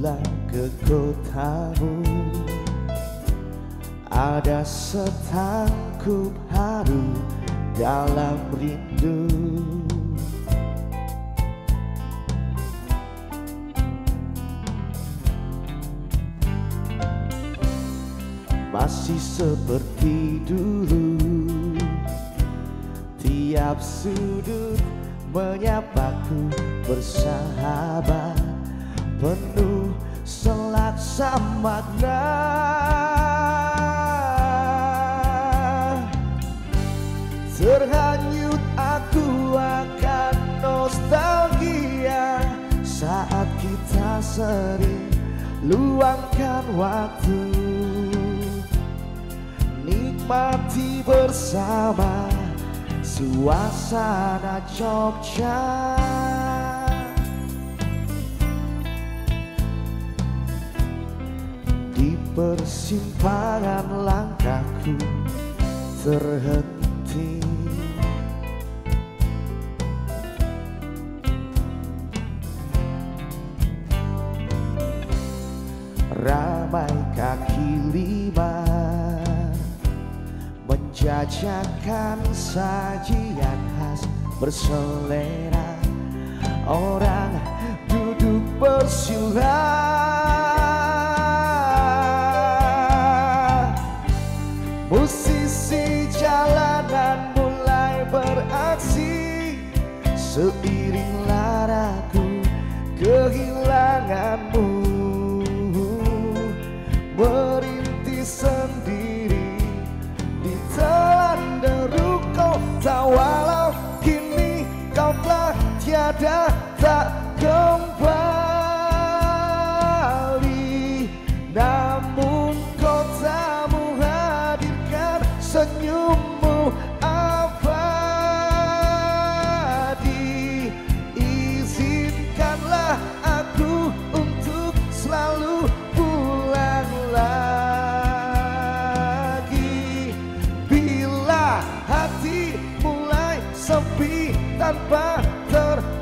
pulang ke kotamu. Ada setangkup haru dalam rindu. Masih seperti dulu, tiap sudut menyapaku bersahabat, penuh selaksa makna. Terhanyut aku akan nostalgia saat kita sering luangkan waktu, nikmati bersama suasana Jogja. Di persimpangan langkahku terhenti, ramai kaki lima menjajakan sajian khas berselera. Orang duduk bersila, musisi jalanan mulai beraksi. Seiring laraku kehilanganmu, merintih sendiri di telan deru kota. Walau kini kau telah tiada, tak kembali, namun kotamu hadirkan senyummu abadi. Izinkanlah aku untuk selalu pulang lagi. Bila hati mulai sepi tanpa terobati.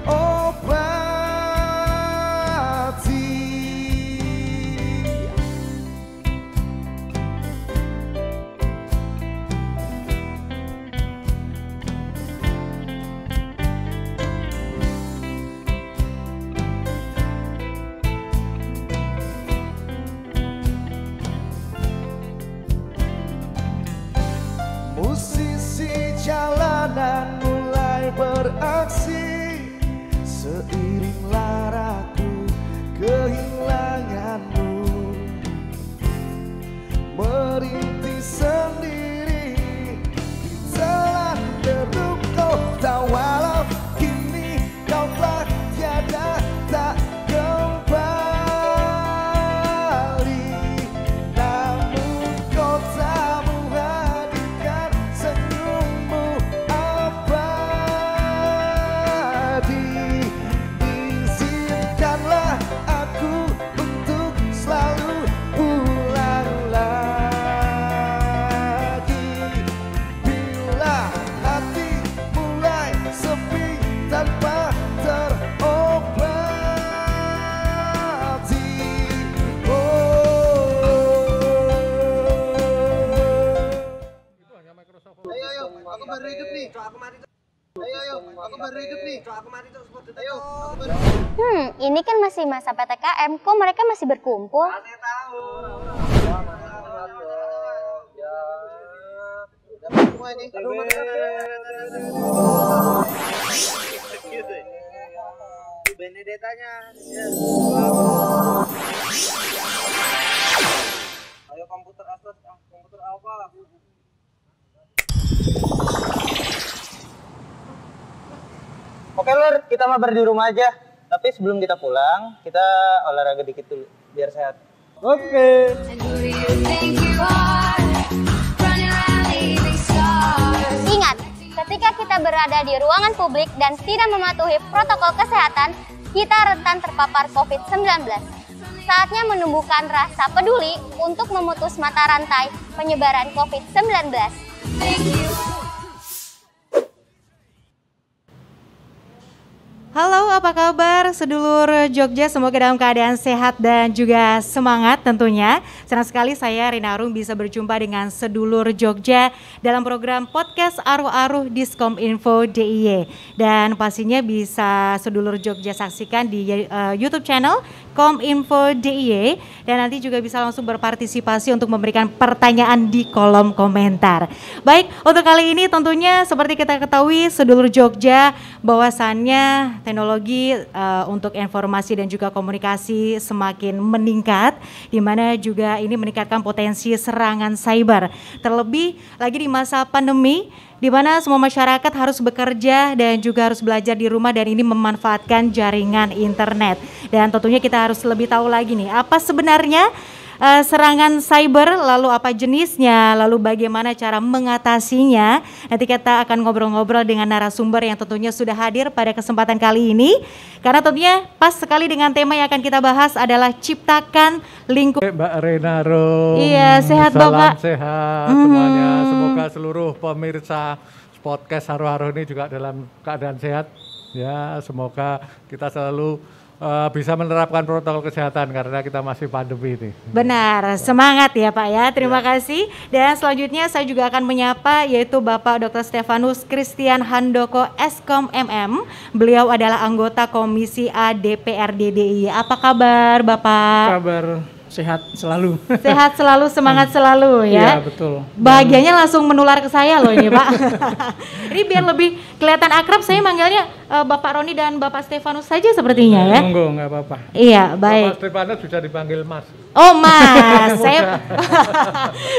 Musisi jalanan mulai beraksi. Seiring laraku kehilanganmu, merintih sendiri di telan deru kota. Walau kini kau telah tiada, tak kembali, namun kotamu hadirkan senyummu abadi. Izinkanlah aku untuk selalu pulang lagi. Bila hati mulai sepi tanpa terobati. Ayo, aku baru hidup nih. Ayo, aku baru hidup nih. Ayo, aku baru. Ini kan masih masa PTKM, kok mereka masih berkumpul? Saya tahu. Dapat semua ini. Benedetanya. Ayo komputer Asus, komputer Alpha. Oke Lur, kita mabar di rumah aja. Tapi sebelum kita pulang, kita olahraga dikit dulu biar sehat. Oke. Ingat, ketika kita berada di ruangan publik dan tidak mematuhi protokol kesehatan, kita rentan terpapar COVID-19. Saatnya menumbuhkan rasa peduli untuk memutus mata rantai penyebaran COVID-19. Halo, apa kabar sedulur Jogja? Semoga dalam keadaan sehat dan juga semangat tentunya. Senang sekali saya Rina Arum bisa berjumpa dengan sedulur Jogja dalam program podcast Aruh-Aruh Diskom Info DIY. Dan pastinya bisa sedulur Jogja saksikan di YouTube channel Kominfo DIY, dan nanti juga bisa langsung berpartisipasi untuk memberikan pertanyaan di kolom komentar. Baik, untuk kali ini tentunya seperti kita ketahui sedulur Jogja bahwasannya teknologi untuk informasi dan juga komunikasi semakin meningkat, di mana juga ini meningkatkan potensi serangan cyber. Terlebih lagi di masa pandemi, di mana semua masyarakat harus bekerja dan juga harus belajar di rumah, dan ini memanfaatkan jaringan internet. Dan tentunya kita harus lebih tahu lagi nih, apa sebenarnya serangan cyber, lalu apa jenisnya, lalu bagaimana cara mengatasinya. Nanti kita akan ngobrol-ngobrol dengan narasumber yang tentunya sudah hadir pada kesempatan kali ini. Karena tentunya pas sekali dengan tema yang akan kita bahas adalah ciptakan lingkungan. Mbak Rina Arum. Iya, sehat Bapak. Salam sehat semuanya. Semoga seluruh pemirsa podcast Aruh-Aruh ini juga dalam keadaan sehat. Ya, semoga kita selalu bisa menerapkan protokol kesehatan karena kita masih pandemi ini. Benar, semangat ya Pak ya, terima kasih. Dan selanjutnya saya juga akan menyapa yaitu Bapak Dr. Stefanus Christian Handoko Eskom MM. Beliau adalah anggota Komisi A DPRD DIY. Apa kabar Bapak? Kabar sehat selalu. Sehat selalu, semangat selalu ya. Iya betul. Bahagianya langsung menular ke saya loh ini Pak. Ini biar lebih kelihatan akrab, saya manggilnya Bapak Roni dan Bapak Stefanus saja sepertinya ya. Monggo, nggak apa-apa. Iya, baik. Bapak Stefanus bisa dipanggil Mas. Oh Mas, saya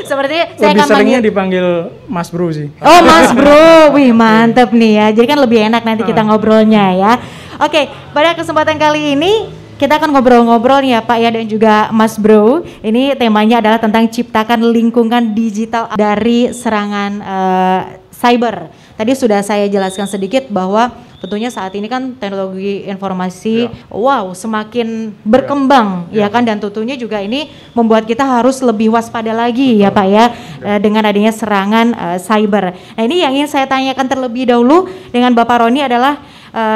seperti saya Lebih akan seringnya manggil. dipanggil Mas Bro sih. Oh Mas Bro, wih mantep nih ya. Jadi kan lebih enak nanti kita ngobrolnya ya. Oke, pada kesempatan kali ini kita akan ngobrol-ngobrol nih ya Pak ya, dan juga Mas Bro. Ini temanya adalah tentang ciptakan lingkungan digital dari serangan cyber. Tadi sudah saya jelaskan sedikit bahwa tentunya saat ini kan teknologi informasi semakin berkembang ya kan, dan tentunya juga ini membuat kita harus lebih waspada lagi ya Pak ya, dengan adanya serangan cyber. Nah, ini yang ingin saya tanyakan terlebih dahulu dengan Bapak Roni adalah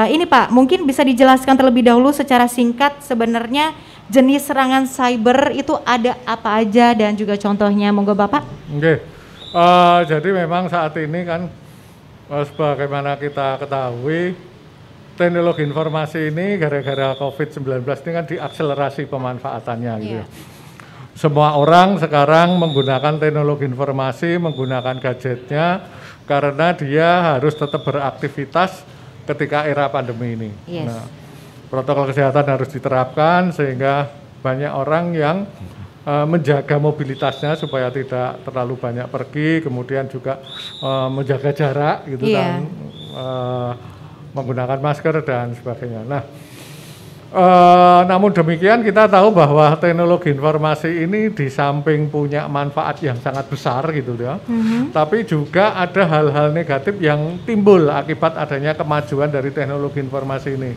ini Pak, mungkin bisa dijelaskan terlebih dahulu secara singkat sebenarnya jenis serangan cyber itu ada apa aja dan juga contohnya, monggo Bapak. Oke. Jadi memang saat ini kan sebagaimana kita ketahui, teknologi informasi ini gara-gara COVID-19 ini kan diakselerasi pemanfaatannya gitu. Semua orang sekarang menggunakan teknologi informasi, menggunakan gadgetnya karena dia harus tetap beraktivitas ketika era pandemi ini. Nah, protokol kesehatan harus diterapkan sehingga banyak orang yang menjaga mobilitasnya supaya tidak terlalu banyak pergi, kemudian juga menjaga jarak gitu dan menggunakan masker dan sebagainya. Nah, namun demikian kita tahu bahwa teknologi informasi ini di samping punya manfaat yang sangat besar gitu ya, tapi juga ada hal-hal negatif yang timbul akibat adanya kemajuan dari teknologi informasi ini.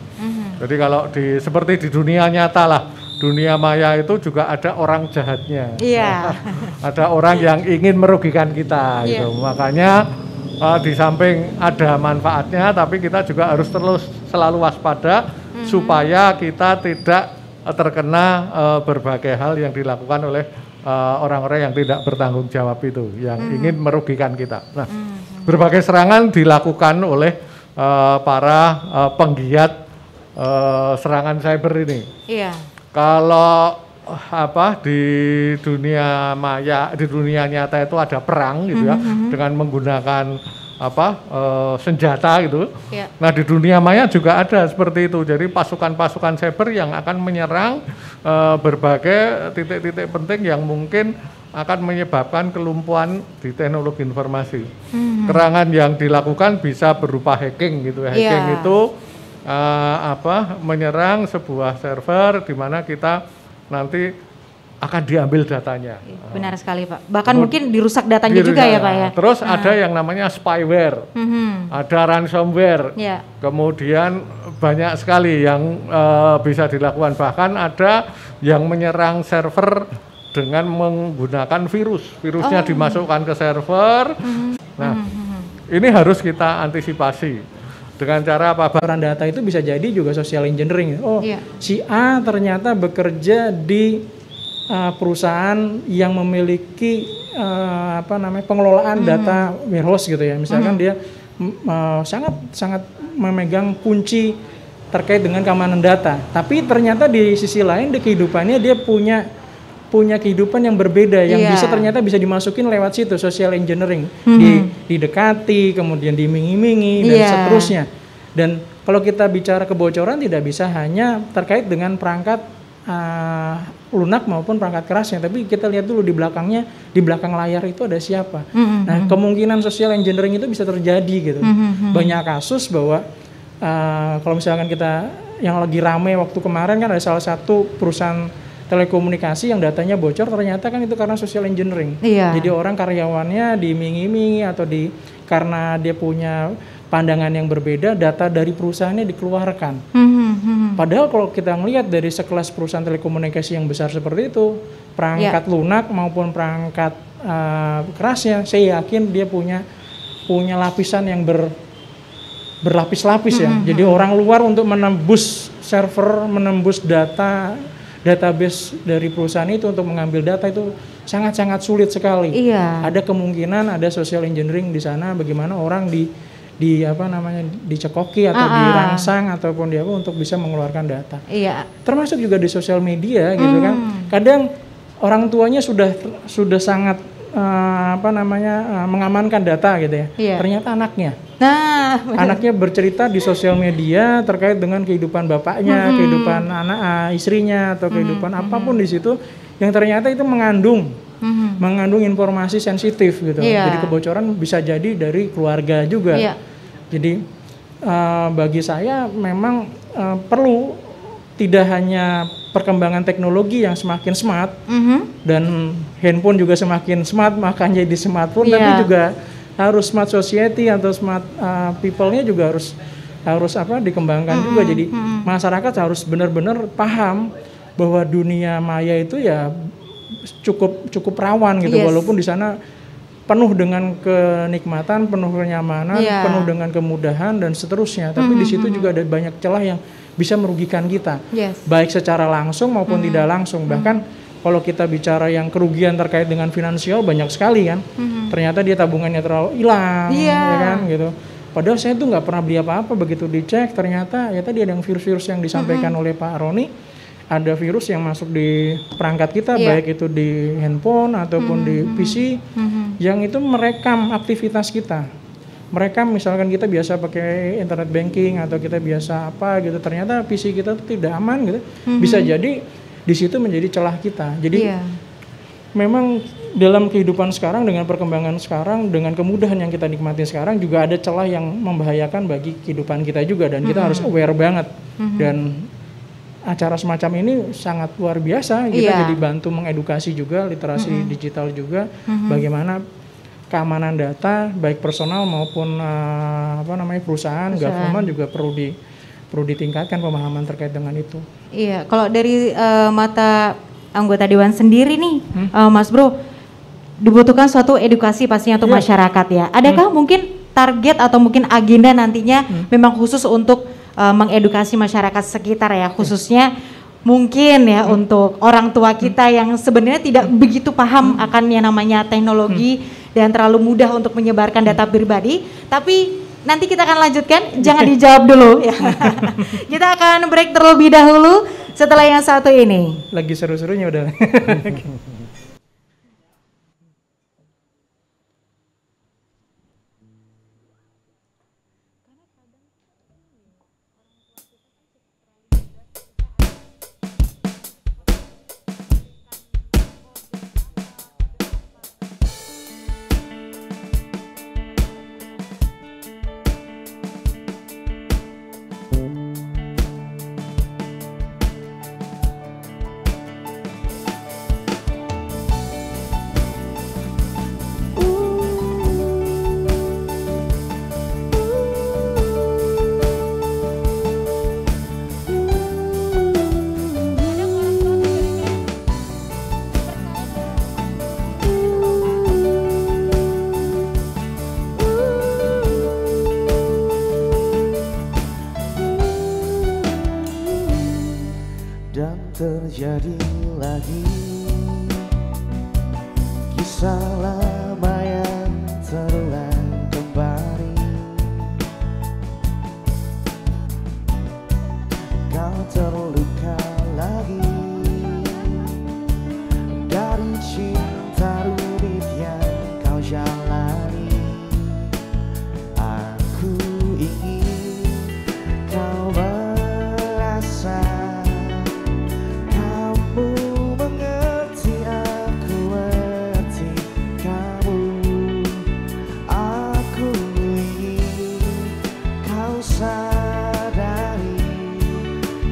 Jadi kalau seperti di dunia nyata lah, dunia maya itu juga ada orang jahatnya. Iya. Ada orang yang ingin merugikan kita gitu. Makanya di samping ada manfaatnya, tapi kita juga harus terus selalu waspada supaya kita tidak terkena berbagai hal yang dilakukan oleh orang-orang yang tidak bertanggung jawab itu, yang ingin merugikan kita. Nah, berbagai serangan dilakukan oleh para penggiat serangan cyber ini. Iya. Kalau di dunia maya, di dunia nyata itu ada perang gitu ya, dengan menggunakan senjata gitu. Nah, di dunia maya juga ada seperti itu. Jadi pasukan-pasukan cyber yang akan menyerang berbagai titik-titik penting yang mungkin akan menyebabkan kelumpuhan di teknologi informasi. Serangan yang dilakukan bisa berupa hacking gitu ya. Hacking itu menyerang sebuah server di mana kita nanti akan diambil datanya. Benar sekali Pak. Bahkan mungkin dirusak datanya juga ya Pak ya. Terus ada yang namanya spyware, ada ransomware. Kemudian banyak sekali yang bisa dilakukan. Bahkan ada yang menyerang server dengan menggunakan virus. Virusnya dimasukkan ke server. Nah, ini harus kita antisipasi. Dengan cara apa? Bocoran data itu bisa jadi juga social engineering. Oh, Iya. si A ternyata bekerja di perusahaan yang memiliki pengelolaan data warehouse gitu ya. Misalkan dia sangat memegang kunci terkait dengan keamanan data. Tapi ternyata di sisi lain di kehidupannya dia punya kehidupan yang berbeda yang ternyata bisa dimasukin lewat situ, social engineering. Didekati, kemudian diiming-imingi dan seterusnya. Dan kalau kita bicara kebocoran tidak bisa hanya terkait dengan perangkat lunak maupun perangkat kerasnya, tapi kita lihat dulu di belakangnya, di belakang layar itu ada siapa. Nah, kemungkinan social engineering itu bisa terjadi gitu. Banyak kasus bahwa kalau misalkan kita yang lagi rame waktu kemarin kan ada salah satu perusahaan telekomunikasi yang datanya bocor, ternyata kan itu karena social engineering. Jadi orang karyawannya diiming-imingi atau karena dia punya pandangan yang berbeda, data dari perusahaannya dikeluarkan. Padahal kalau kita melihat dari sekelas perusahaan telekomunikasi yang besar seperti itu, perangkat lunak maupun perangkat kerasnya, saya yakin dia punya lapisan yang berlapis-lapis ya. Jadi orang luar untuk menembus server, menembus database dari perusahaan itu untuk mengambil data itu sangat-sangat sulit sekali. Ada kemungkinan ada social engineering di sana, bagaimana orang dicekoki atau dirangsang ataupun untuk bisa mengeluarkan data. Termasuk juga di sosial media gitu kan. Kadang orang tuanya sudah sangat mengamankan data gitu ya. Ternyata anaknya bercerita di sosial media terkait dengan kehidupan bapaknya, kehidupan istrinya atau kehidupan apapun di situ yang ternyata itu mengandung informasi sensitif gitu. Jadi kebocoran bisa jadi dari keluarga juga. Jadi bagi saya memang perlu tidak hanya perkembangan teknologi yang semakin smart dan handphone juga semakin smart makanya jadi smartphone, tapi juga harus smart society atau smart people-nya juga harus dikembangkan juga. Jadi masyarakat harus benar-benar paham bahwa dunia maya itu ya cukup rawan gitu, walaupun di sana penuh dengan kenikmatan, penuh kenyamanan, penuh dengan kemudahan dan seterusnya. Tapi di situ juga ada banyak celah yang bisa merugikan kita, baik secara langsung maupun tidak langsung. Bahkan kalau kita bicara yang kerugian terkait dengan finansial banyak sekali kan. Ternyata dia tabungannya terlalu hilang, ya kan gitu. Padahal saya tuh nggak pernah beli apa-apa, begitu dicek ternyata ya tadi ada yang virus yang disampaikan oleh Pak Roni. Ada virus yang masuk di perangkat kita, baik itu di handphone ataupun di PC, yang itu merekam aktivitas kita. Merekam misalkan kita biasa pakai internet banking atau kita biasa apa gitu, ternyata PC kita tuh tidak aman gitu. Bisa jadi di situ menjadi celah kita. Jadi memang dalam kehidupan sekarang, dengan perkembangan sekarang, dengan kemudahan yang kita nikmati sekarang, juga ada celah yang membahayakan bagi kehidupan kita juga, dan kita harus aware banget. Dan acara semacam ini sangat luar biasa, kita jadi bantu mengedukasi juga, literasi digital juga, bagaimana keamanan data baik personal maupun perusahaan, government juga perlu ditingkatkan pemahaman terkait dengan itu. Iya, kalau dari mata anggota dewan sendiri nih, Mas Bro, dibutuhkan suatu edukasi pastinya untuk masyarakat ya. Adakah mungkin target atau mungkin agenda nantinya memang khusus untuk mengedukasi masyarakat sekitar ya, khususnya mungkin ya untuk orang tua kita yang sebenarnya tidak begitu paham akan yang namanya teknologi dan terlalu mudah untuk menyebarkan data pribadi. Tapi nanti kita akan lanjutkan, jangan dijawab dulu ya. Kita akan break terlebih dahulu setelah yang satu ini. Lagi seru-serunya udah. terjadi lagi. Kisah lama yang terulang kembali. Kau terluka lagi dari cinta rumit yang kau jalani. Aku ingin kau merasa kamu mengerti, aku mengerti kamu. Aku ingin kau sadari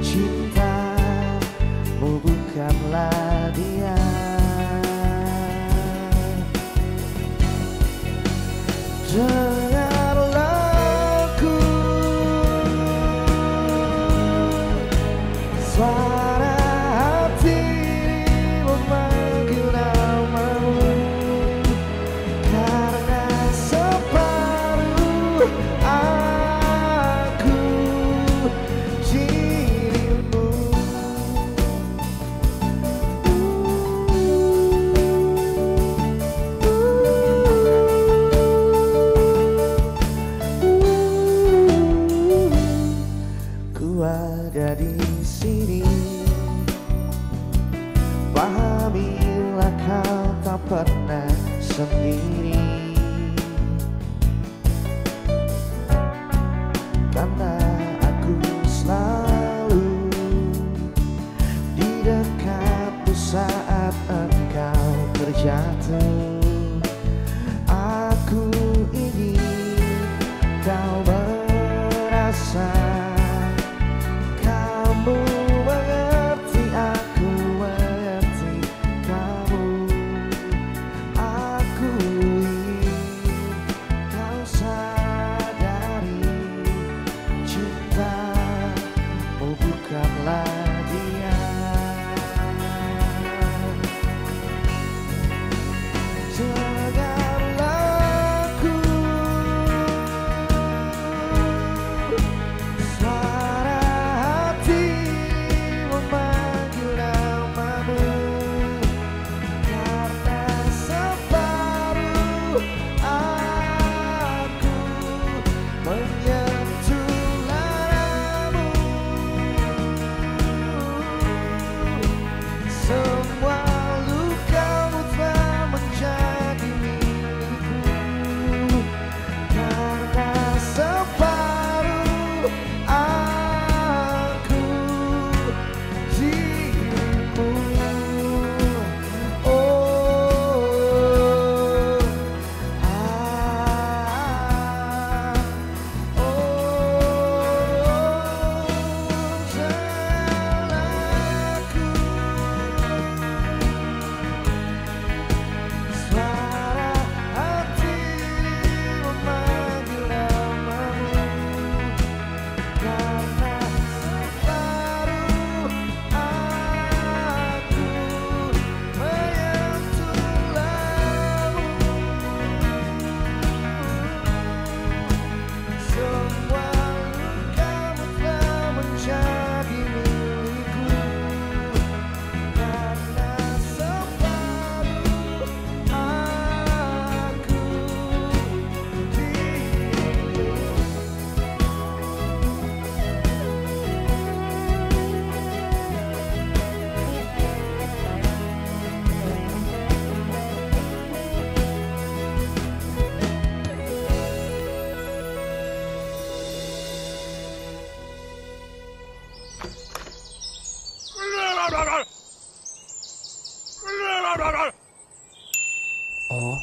cintamu bukanlah dia. Dengarlah aku, suara hati memanggil namamu, karena separuh aku dirimu. Ku ada di sini, pahamilah kau tak pernah sendiri. Karena aku selalu di dekatmu saat engkau terjatuh. Aku ingin kau merasa kamu mengerti, aku mengerti kamu. Aku ingin kau sadari cintamu bukanlah dia. Dengarlah aku, suara hati memanggil namamu, karena separuh aku menyentuh laramu. Semua lukamu telah menjadi milikku, karena separuh aku dirimu. Oh, jalaku, suara hati memanggil namamu, karena separuh aku menyentuh laramu. Semua lukamu telah menjadi milikku, karena separuh aku dirimu. Oh.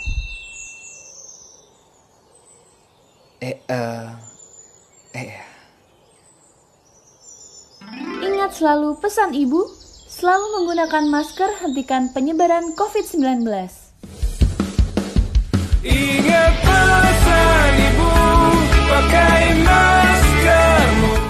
Ingat selalu pesan ibu, selalu menggunakan masker, hentikan penyebaran COVID-19. Ingat pesan ibu, pakai maskermu.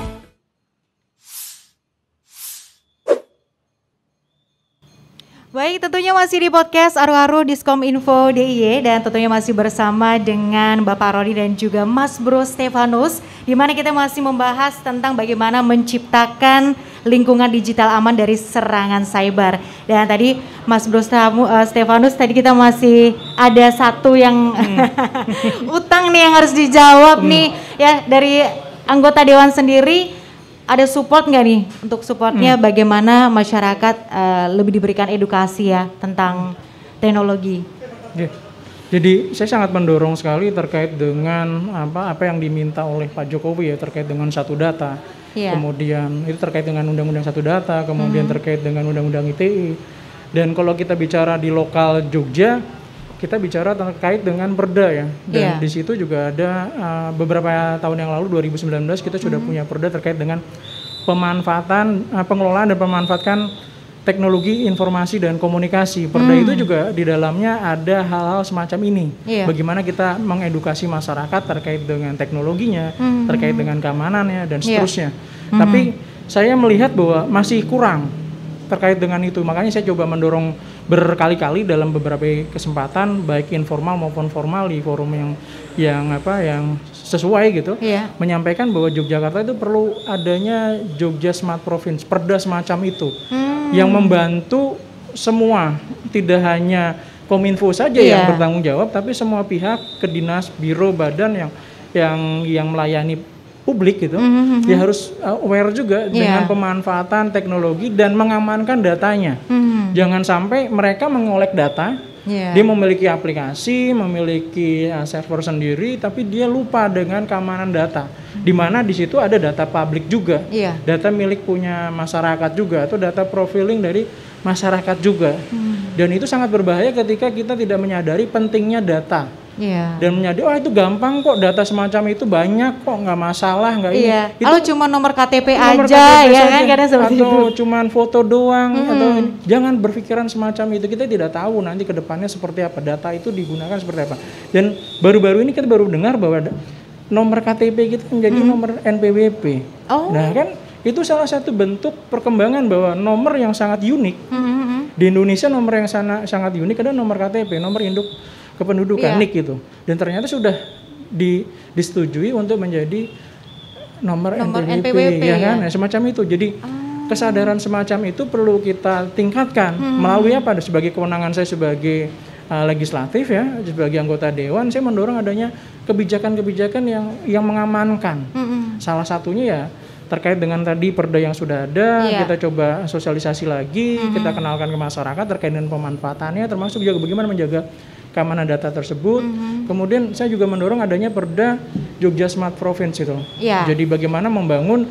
Baik, tentunya masih di podcast Aru-Aru Diskom Info DIY dan tentunya masih bersama dengan Bapak Rodi dan juga Mas Bro Stefanus, di mana kita masih membahas tentang bagaimana menciptakan lingkungan digital aman dari serangan cyber. Dan tadi Mas Bro Stefanus, tadi kita masih ada satu yang utang nih yang harus dijawab nih ya, dari anggota dewan sendiri. Ada support nggak nih untuk supportnya bagaimana masyarakat lebih diberikan edukasi ya tentang teknologi? Oke. Jadi saya sangat mendorong sekali terkait dengan apa yang diminta oleh Pak Jokowi ya, terkait dengan satu data. Kemudian itu terkait dengan undang-undang satu data, kemudian terkait dengan undang-undang ITE. Dan kalau kita bicara di lokal Jogja, kita bicara terkait dengan perda ya. Dan di situ juga ada beberapa tahun yang lalu 2019 kita sudah punya perda terkait dengan pemanfaatan, pengelolaan dan pemanfaatan teknologi informasi dan komunikasi. Perda itu juga di dalamnya ada hal-hal semacam ini. Bagaimana kita mengedukasi masyarakat terkait dengan teknologinya, terkait dengan keamanannya dan seterusnya. Tapi saya melihat bahwa masih kurang terkait dengan itu. Makanya saya coba mendorong berkali-kali dalam beberapa kesempatan baik informal maupun formal di forum yang sesuai gitu, menyampaikan bahwa Yogyakarta itu perlu adanya Jogja Smart Province, perda semacam itu yang membantu semua, tidak hanya Kominfo saja yang bertanggung jawab, tapi semua pihak, kedinas, biro, badan yang melayani publik gitu, dia harus aware juga dengan pemanfaatan teknologi dan mengamankan datanya. Jangan sampai mereka mengolek data, dia memiliki aplikasi, memiliki server sendiri, tapi dia lupa dengan keamanan data. Di mana di situ ada data publik juga, data milik punya masyarakat juga, atau data profiling dari masyarakat juga. Dan itu sangat berbahaya ketika kita tidak menyadari pentingnya data. Dan menyadari, itu gampang kok, data semacam itu banyak kok, nggak masalah, nggak ini. Kalau cuma nomor KTP nomor aja, KTP ya saja, kan, kadang seperti atau itu. cuma foto doang, atau jangan berpikiran semacam itu. Kita tidak tahu nanti ke depannya seperti apa, data itu digunakan seperti apa. Dan baru-baru ini kita baru dengar bahwa nomor KTP kita menjadi nomor NPWP. Nah kan, itu salah satu bentuk perkembangan bahwa nomor yang sangat unik. Di Indonesia nomor yang sangat unik adalah nomor KTP, nomor induk kependudukan, NIK itu. Dan ternyata sudah disetujui untuk menjadi nomor NPWP, ya kan? Nah, semacam itu. Jadi kesadaran semacam itu perlu kita tingkatkan melalui apa? Sebagai kewenangan saya sebagai legislatif ya, sebagai anggota dewan, saya mendorong adanya kebijakan-kebijakan yang mengamankan. Salah satunya ya terkait dengan tadi perda yang sudah ada, kita coba sosialisasi lagi, kita kenalkan ke masyarakat terkait dengan pemanfaatannya, termasuk juga bagaimana menjaga keamanan data tersebut. Kemudian saya juga mendorong adanya perda Jogja Smart Province itu. Jadi bagaimana membangun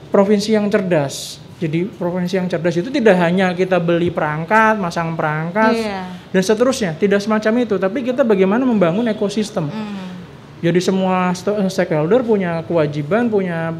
provinsi yang cerdas. Jadi provinsi yang cerdas itu tidak hanya kita beli perangkat, masang perangkat, dan seterusnya, tidak semacam itu. Tapi kita bagaimana membangun ekosistem. Jadi semua stakeholder punya kewajiban, punya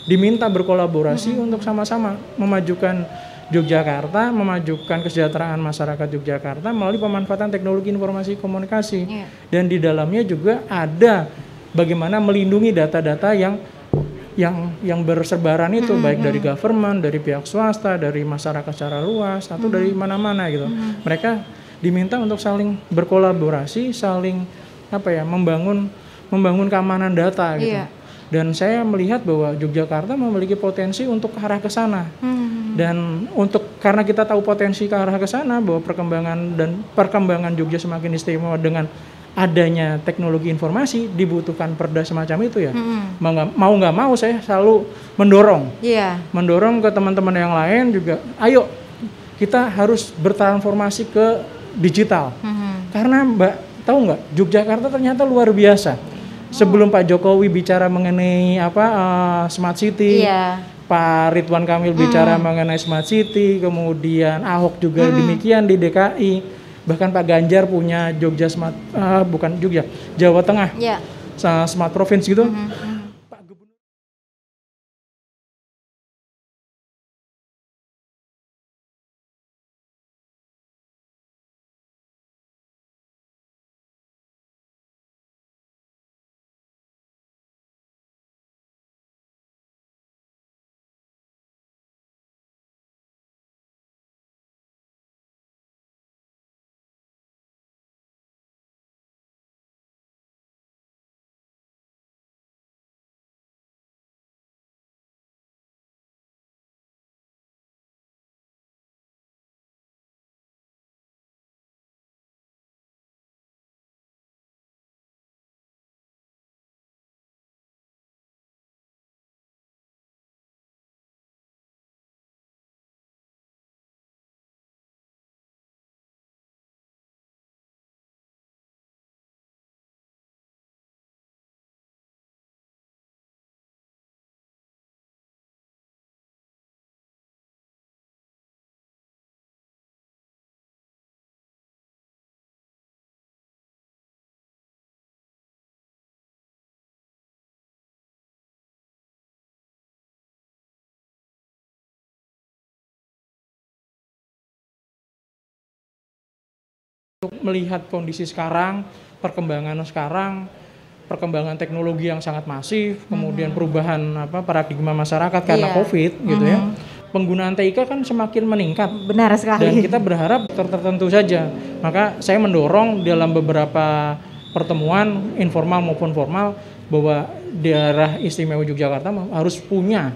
diminta berkolaborasi untuk sama-sama memajukan Yogyakarta, memajukan kesejahteraan masyarakat Yogyakarta melalui pemanfaatan teknologi informasi komunikasi. Dan di dalamnya juga ada bagaimana melindungi data-data yang berserbaran itu, baik dari government, dari pihak swasta, dari masyarakat secara luas, atau dari mana-mana gitu. Mereka diminta untuk saling berkolaborasi, saling membangun keamanan data gitu. Dan saya melihat bahwa Yogyakarta memiliki potensi untuk ke arah ke sana. Dan karena kita tahu potensi ke arah ke sana, bahwa perkembangan Jogja semakin istimewa dengan adanya teknologi informasi, dibutuhkan perda semacam itu ya. Mau nggak mau saya selalu mendorong ke teman-teman yang lain juga, ayo kita harus bertransformasi ke digital. Karena tahu nggak, Yogyakarta ternyata luar biasa. Sebelum Pak Jokowi bicara mengenai smart city, Pak Ridwan Kamil bicara mengenai smart city, kemudian Ahok juga demikian di DKI, bahkan Pak Ganjar punya Jogja Smart, Jawa Tengah, Smart Province gitu. untuk melihat kondisi sekarang, perkembangan sekarang, perkembangan teknologi yang sangat masif, kemudian perubahan paradigma masyarakat karena COVID gitu ya. Penggunaan TIK kan semakin meningkat. Benar sekali. Dan kita berharap tertentu saja. Maka saya mendorong dalam beberapa pertemuan informal maupun formal bahwa daerah istimewa Yogyakarta harus punya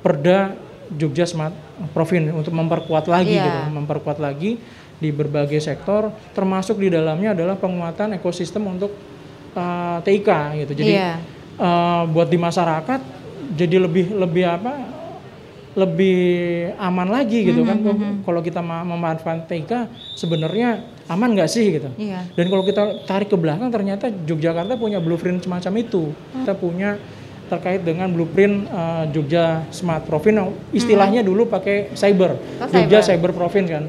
Perda Jogja Smart Province untuk memperkuat lagi memperkuat lagi di berbagai sektor, termasuk di dalamnya adalah penguatan ekosistem untuk TIK gitu. Jadi buat di masyarakat jadi lebih aman lagi gitu kan. Kalau kita memanfaatkan TIK sebenarnya aman nggak sih gitu. Dan kalau kita tarik ke belakang ternyata Yogyakarta punya blueprint semacam itu. Kita punya terkait dengan blueprint Jogja Smart Province, istilahnya dulu pakai cyber, Jogja Cyber Province kan.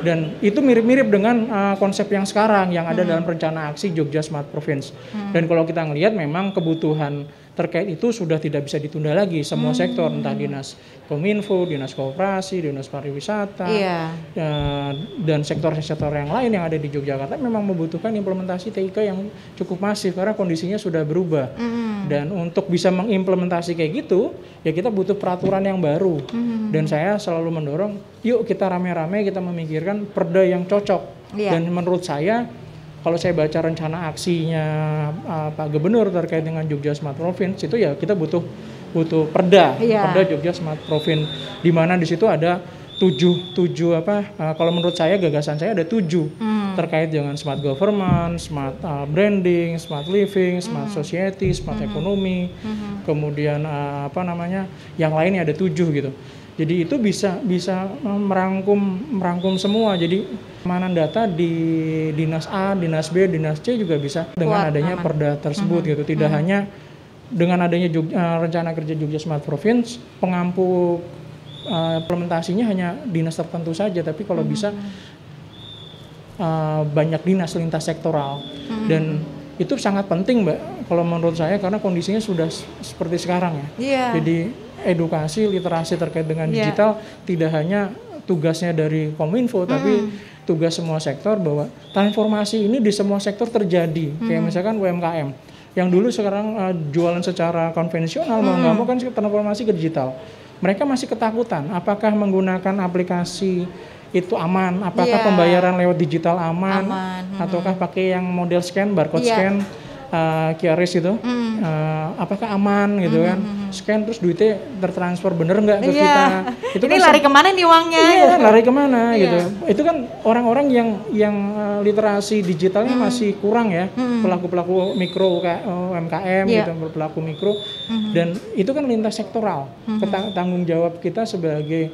Dan itu mirip-mirip dengan konsep yang sekarang yang ada dalam rencana aksi Jogja Smart Province. Dan kalau kita ngelihat memang kebutuhan terkait itu sudah tidak bisa ditunda lagi, semua sektor, entah dinas Kominfo, dinas koperasi, dinas pariwisata, dan sektor-sektor yang lain yang ada di Yogyakarta memang membutuhkan implementasi TIK yang cukup masif karena kondisinya sudah berubah. Dan untuk bisa mengimplementasi kayak gitu, ya kita butuh peraturan yang baru. Dan saya selalu mendorong, yuk kita rame-rame kita memikirkan perda yang cocok. Dan menurut saya, kalau saya baca rencana aksinya Pak Gubernur terkait dengan Jogja Smart Province itu ya kita butuh perda Jogja Smart Province, di mana di situ ada tujuh kalau menurut saya gagasan saya ada 7 terkait dengan smart government, smart branding, smart living, smart society, smart economy, kemudian yang lainnya ada 7 gitu. Jadi itu bisa merangkum semua. Jadi keamanan data di dinas A, dinas B, dinas C juga bisa dengan adanya perda tersebut gitu. Tidak hanya dengan adanya rencana kerja Jogja Smart Province, pengampu implementasinya hanya dinas tertentu saja, tapi kalau bisa banyak dinas lintas sektoral. Dan itu sangat penting, Mbak, kalau menurut saya karena kondisinya sudah seperti sekarang ya. Jadi edukasi, literasi terkait dengan digital tidak hanya tugasnya dari Kominfo, tapi tugas semua sektor bahwa transformasi ini di semua sektor terjadi. Kayak misalkan UMKM, yang dulu sekarang jualan secara konvensional, mau nggak mau kan transformasi ke digital. Mereka masih ketakutan, apakah menggunakan aplikasi itu aman, apakah pembayaran lewat digital aman. Ataukah pakai yang model scan, barcode scan, QRIS itu, apakah aman gitu kan, scan terus duitnya tertransfer bener nggak ke kita. Itu ini kan lari kemana nih uangnya? Lari kemana gitu. Itu kan orang-orang yang literasi digitalnya masih kurang ya, pelaku-pelaku mikro UMKM gitu, pelaku mikro, dan itu kan lintas sektoral. Tanggung jawab kita sebagai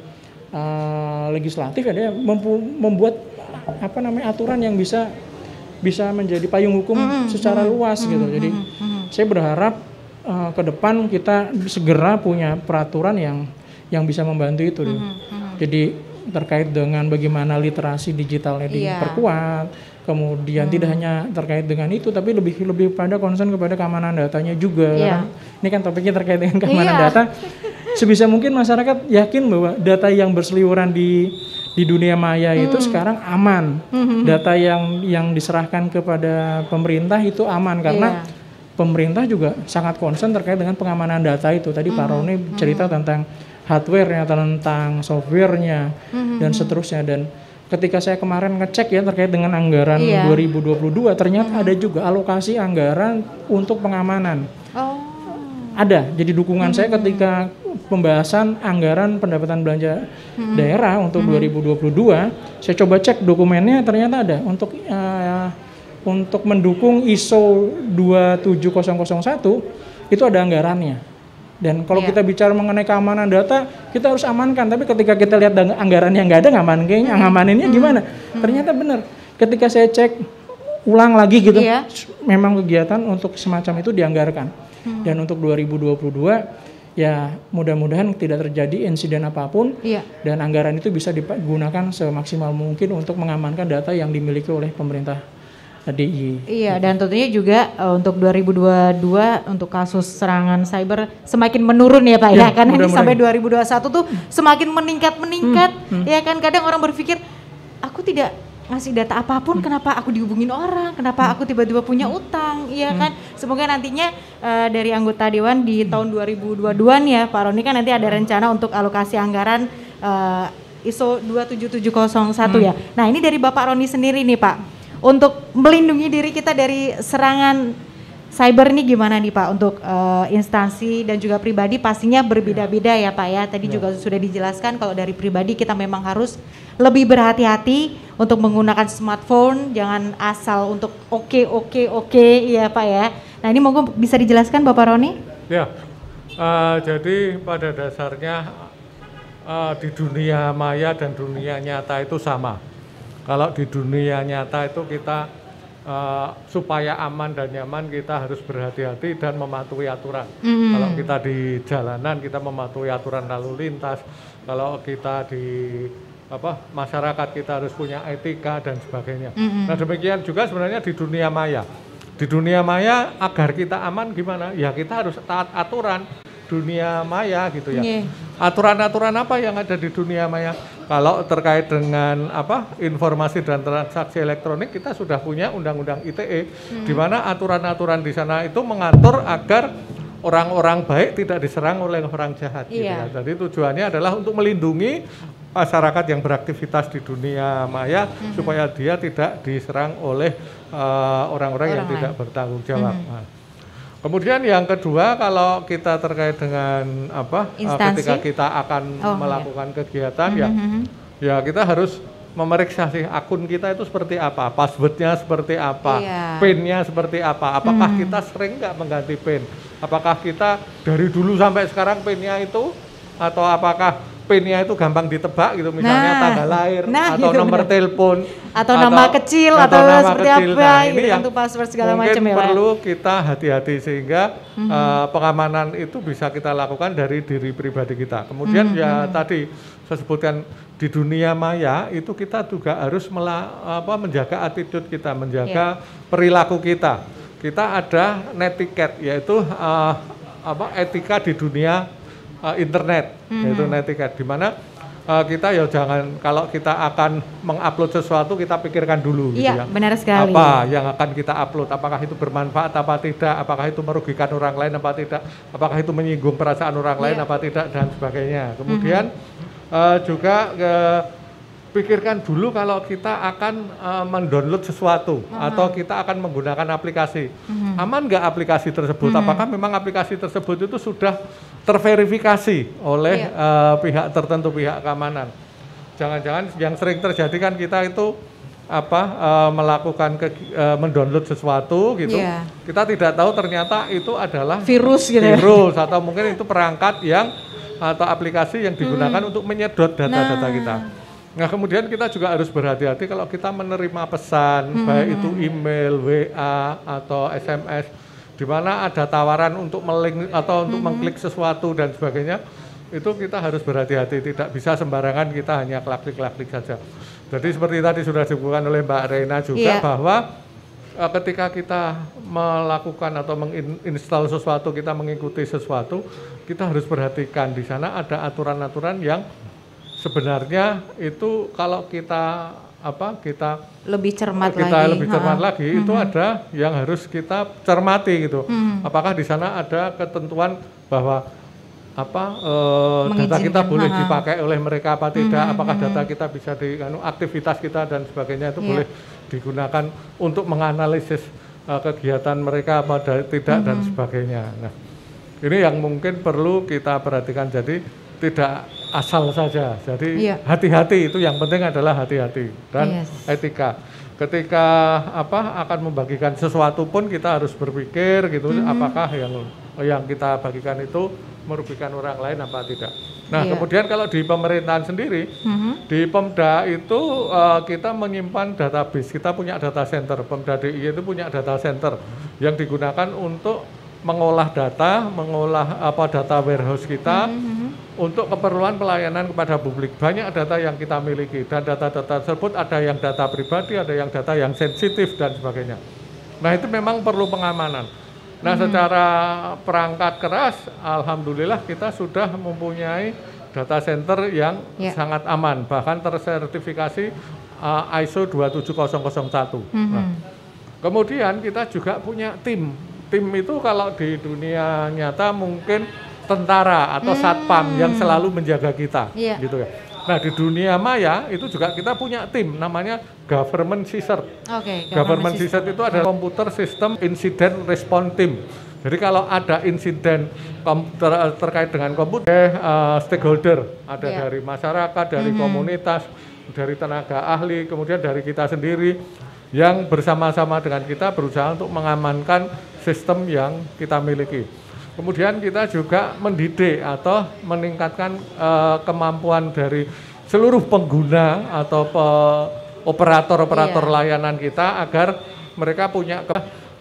legislatif ada membuat aturan yang bisa menjadi payung hukum secara luas gitu. Jadi saya berharap ke depan kita segera punya peraturan yang bisa membantu itu. Jadi terkait dengan bagaimana literasi digitalnya diperkuat, kemudian tidak hanya terkait dengan itu, tapi lebih pada concern kepada keamanan datanya juga. Kan? Ini kan topiknya terkait dengan keamanan data. Sebisa mungkin masyarakat yakin bahwa data yang berseliweran di dunia maya itu sekarang aman. Data yang diserahkan kepada pemerintah itu aman karena pemerintah juga sangat concern terkait dengan pengamanan data itu. Tadi Pak Roni cerita tentang hardware-nya, tentang software-nya dan seterusnya. Dan ketika saya kemarin ngecek ya terkait dengan anggaran 2022, ternyata ada juga alokasi anggaran untuk pengamanan. Ada. Jadi dukungan saya ketika pembahasan anggaran pendapatan belanja daerah untuk 2022, saya coba cek dokumennya ternyata ada untuk mendukung ISO 27001 itu ada anggarannya. Dan kalau kita bicara mengenai keamanan data, kita harus amankan. Tapi ketika kita lihat anggaran yang nggak ada, ngamaninnya gimana? Ternyata benar. Ketika saya cek ulang lagi gitu, memang kegiatan untuk semacam itu dianggarkan. Dan untuk 2022 ya mudah-mudahan tidak terjadi insiden apapun dan anggaran itu bisa digunakan semaksimal mungkin untuk mengamankan data yang dimiliki oleh pemerintah DIY. Iya, dan tentunya juga untuk 2022 untuk kasus serangan cyber semakin menurun ya Pak ya, karena ini sampai 2021 tuh semakin meningkat. Ya kan kadang orang berpikir aku tidak ngasih data apapun, kenapa aku dihubungin orang, kenapa aku tiba-tiba punya utang, iya kan? Semoga nantinya dari anggota Dewan di tahun 2022 nih ya Pak Roni, kan nanti ada rencana untuk alokasi anggaran ISO 27701 ya. Nah ini dari Bapak Roni sendiri nih Pak, untuk melindungi diri kita dari serangan cyber ini gimana nih Pak untuk instansi dan juga pribadi pastinya berbeda-beda ya Pak ya. Tadi juga sudah dijelaskan kalau dari pribadi kita memang harus lebih berhati-hati untuk menggunakan smartphone, jangan asal untuk oke ya Pak ya. Nah ini monggo bisa dijelaskan Bapak Roni? Ya, jadi pada dasarnya di dunia maya dan dunia nyata itu sama. Kalau di dunia nyata itu kita supaya aman dan nyaman kita harus berhati-hati dan mematuhi aturan. Kalau kita di jalanan kita mematuhi aturan lalu lintas. Kalau kita di masyarakat kita harus punya etika dan sebagainya. Nah demikian juga sebenarnya di dunia maya. Di dunia maya agar kita aman gimana? Ya kita harus taat aturan dunia maya gitu ya. Aturan-aturan apa yang ada di dunia maya? Kalau terkait dengan informasi dan transaksi elektronik, kita sudah punya undang-undang ITE, di mana aturan-aturan di sana itu mengatur agar orang-orang baik tidak diserang oleh orang jahat. Gitu ya. Jadi tujuannya adalah untuk melindungi masyarakat yang beraktivitas di dunia maya supaya dia tidak diserang oleh orang-orang yang tidak bertanggung jawab. Nah, kemudian yang kedua, kalau kita terkait dengan ketika kita akan melakukan kegiatan ya kita harus memeriksa sih akun kita itu seperti apa, passwordnya seperti apa, PIN-nya seperti apa, apakah kita sering nggak mengganti PIN, apakah kita dari dulu sampai sekarang PIN-nya itu, atau apakah PIN-nya itu gampang ditebak gitu, misalnya tanggal lahir atau nomor telepon atau nama kecil atau seperti apa, nah, ini gitu, yang untuk password segala mungkin macam ya Pak. Perlu kita hati-hati sehingga pengamanan itu bisa kita lakukan dari diri pribadi kita. Kemudian ya tadi saya sebutkan di dunia maya itu kita juga harus menjaga attitude kita, menjaga perilaku kita. Kita ada netiquette, yaitu etika di dunia internet, yaitu netiquette, di mana kita ya jangan, kalau kita akan mengupload sesuatu kita pikirkan dulu gitu ya. Benar sekali. Apa yang akan kita upload, apakah itu bermanfaat apa tidak, apakah itu merugikan orang lain apa tidak, apakah itu menyinggung perasaan orang lain apa tidak, dan sebagainya. Kemudian juga pikirkan dulu kalau kita akan mendownload sesuatu atau kita akan menggunakan aplikasi. Aman nggak aplikasi tersebut? Apakah memang aplikasi tersebut itu sudah terverifikasi oleh pihak tertentu, pihak keamanan? Jangan-jangan yang sering terjadi kan kita itu melakukan mendownload sesuatu gitu. Kita tidak tahu ternyata itu adalah virus gitu. Virus atau mungkin itu perangkat yang atau aplikasi yang digunakan untuk menyedot data-data kita. Nah kemudian kita juga harus berhati-hati kalau kita menerima pesan, baik itu email, WA, atau SMS, di mana ada tawaran untuk melink atau untuk mengklik sesuatu dan sebagainya, itu kita harus berhati-hati, tidak bisa sembarangan kita hanya klik-klik saja. Jadi seperti tadi sudah disebutkan oleh Mbak Reina juga bahwa ketika kita melakukan atau menginstal sesuatu, kita mengikuti sesuatu, kita harus perhatikan di sana ada aturan-aturan yang sebenarnya itu kalau kita kita lebih cermat lagi itu ada yang harus kita cermati gitu. Apakah di sana ada ketentuan bahwa data kita boleh dipakai oleh mereka apa tidak, apakah data kita bisa aktivitas kita dan sebagainya itu boleh digunakan untuk menganalisis kegiatan mereka apa tidak dan sebagainya. Nah, ini yang mungkin perlu kita perhatikan, jadi tidak asal saja. Jadi hati-hati, itu yang penting adalah hati-hati dan etika. Ketika akan membagikan sesuatu pun kita harus berpikir gitu, apakah yang kita bagikan itu merugikan orang lain apa tidak. Nah, kemudian kalau di pemerintahan sendiri, di Pemda itu kita menyimpan database, kita punya data center. Pemda DIY itu punya data center yang digunakan untuk mengolah data, data warehouse kita untuk keperluan pelayanan kepada publik. Banyak data yang kita miliki dan data-data tersebut ada yang data pribadi, ada yang data yang sensitif dan sebagainya. Nah, itu memang perlu pengamanan. Nah, secara perangkat keras, alhamdulillah kita sudah mempunyai data center yang sangat aman, bahkan tersertifikasi ISO 27001. Nah, kemudian kita juga punya tim. Tim itu kalau di dunia nyata mungkin tentara atau satpam yang selalu menjaga kita, gitu ya. Nah, di dunia maya itu juga kita punya tim namanya Government CSIRT. Government CSIRT itu adalah Computer System Incident Response Team. Jadi kalau ada insiden terkait dengan komputer, stakeholder, ada dari masyarakat, dari komunitas, dari tenaga ahli, kemudian dari kita sendiri yang bersama-sama dengan kita berusaha untuk mengamankan sistem yang kita miliki. Kemudian kita juga mendidik atau meningkatkan kemampuan dari seluruh pengguna atau operator-operator layanan kita agar mereka